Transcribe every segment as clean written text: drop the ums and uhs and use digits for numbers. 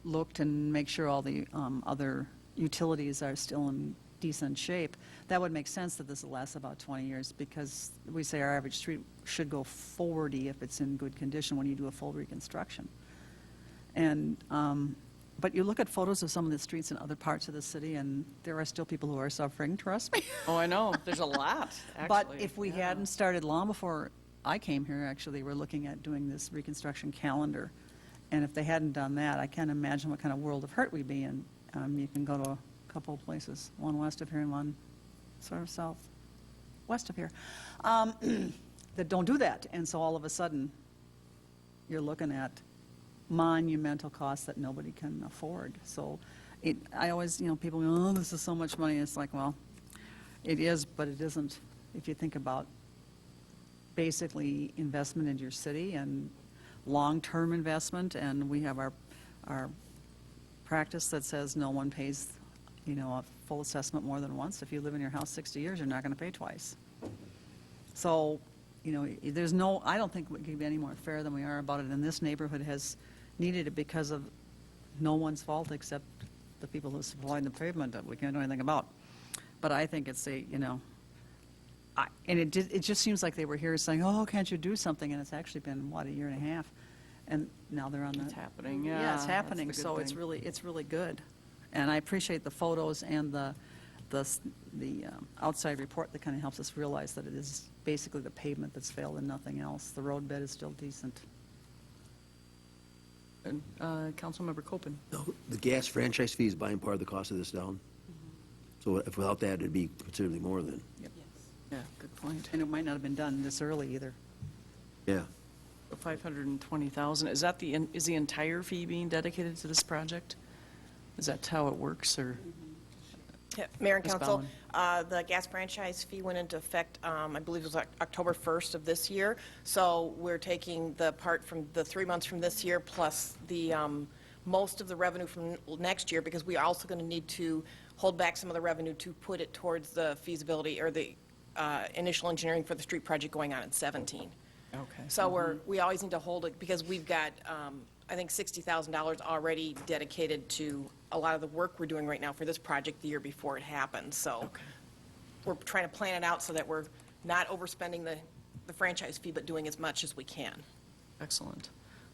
looked and make sure all the other utilities are still in decent shape, that would make sense that this will last about 20 years, because we say our average street should go 40 if it's in good condition when you do a full reconstruction. And but you look at photos of some of the streets in other parts of the city, and there are still people who are suffering, trust me. Oh, I know. There's a lot, actually. But if we hadn't started long before I came here, actually, we're looking at doing this reconstruction calendar. And if they hadn't done that, I can't imagine what kind of world of hurt we'd be in. You can go to a couple of places, one west of here and one sort of southwest of here, that don't do that. And so all of a sudden, you're looking at monumental costs that nobody can afford. So I always, people go, oh, this is so much money. It's like, well, it is, but it isn't. If you think about basically investment in your city and long-term investment, and we have our practice that says no one pays, a full assessment more than once. If you live in your house 60 years, you're not going to pay twice. So, there's I don't think we could be any more fair than we are about it. And this neighborhood has needed it because of no one's fault except the people who supplied the pavement that we can't do anything about. But I think it's and it just seems like they were here saying, oh, can't you do something? And it's actually been, what, a year and a half. And now they're on the... It's happening, yeah. Yeah, it's happening, so it's really good. And I appreciate the photos and the outside report that kind of helps us realize that it is basically the pavement that's failed and nothing else. The road bed is still decent. Councilmember Copen. No, the gas franchise fee is buying part of the cost of this down. So if without that, it'd be considerably more than. Yep. Yeah, good point. And it might not have been done this early either. Yeah. 520,000. Is that is the entire fee being dedicated to this project? Is that how it works, or? Yeah, Mayor and Ms. Council, the gas franchise fee went into effect, I believe it was October 1st of this year. So we're taking the part from the 3 months from this year plus the most of the revenue from next year, because we are also going to need to hold back some of the revenue to put it towards the feasibility or the initial engineering for the street project going on in 17. Okay. So we always need to hold it because we've got, I think, $60,000 already dedicated to a lot of the work we're doing right now for this project the year before it happens. So we're trying to plan it out so that we're not overspending the franchise fee, but doing as much as we can. Excellent.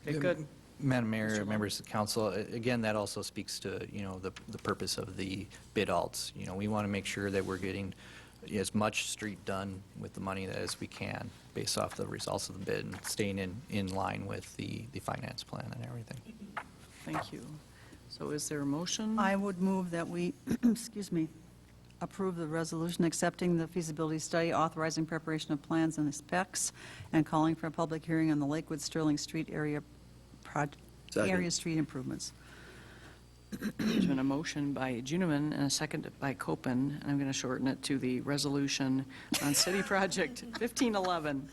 Okay, good. Madam Mayor, members of the council, again, that also speaks to, the purpose of the bid alts. We want to make sure that we're getting as much street done with the money as we can based off the results of the bid and staying in line with the finance plan and everything. Thank you. So is there a motion? I would move that we, excuse me, approve the resolution accepting the feasibility study, authorizing preparation of plans and specs, and calling for a public hearing on the Lakewood Sterling Street area street improvements. There's been a motion by Juniman and a second by Copen, and I'm going to shorten it to the resolution on City Project 1511.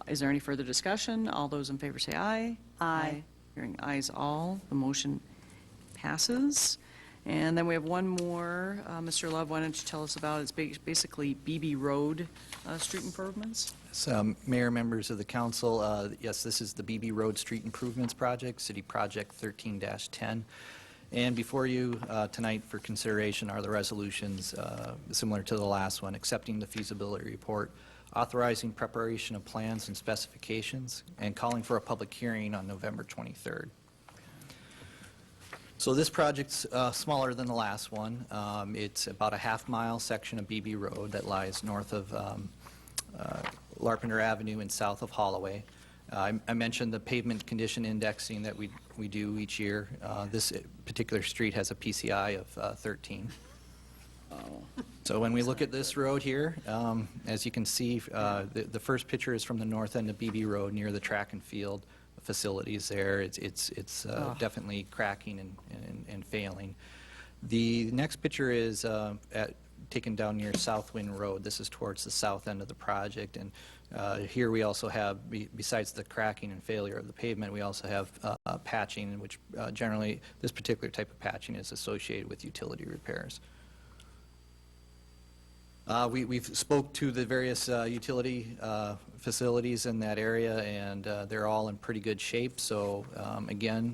Is there any further discussion? All those in favor say aye. Aye. Hearing ayes all, the motion passes. And then we have one more. Mr. Love, why don't you tell us about, it's basically BB Road street improvements? So, Mayor, members of the council, yes, this is the BB Road Street Improvements Project, City Project 13-10. And before you tonight for consideration are the resolutions similar to the last one, accepting the feasibility report, authorizing preparation of plans and specifications, and calling for a public hearing on November 23rd. So this project's smaller than the last one. It's about a half-mile section of BB Road that lies north of Larpenter Avenue and south of Holloway. I mentioned the pavement condition indexing that we do each year. This particular street has a PCI of 13. So when we look at this road here, as you can see, the first picture is from the north end of BB Road near the track and field facilities there. It's definitely cracking and failing. The next picture is taken down near Southwind Road. This is towards the south end of the project, and here we also have, besides the cracking and failure of the pavement, we also have patching, which generally this particular type of patching is associated with utility repairs. We've spoke to the various utility facilities in that area, and they're all in pretty good shape. So again,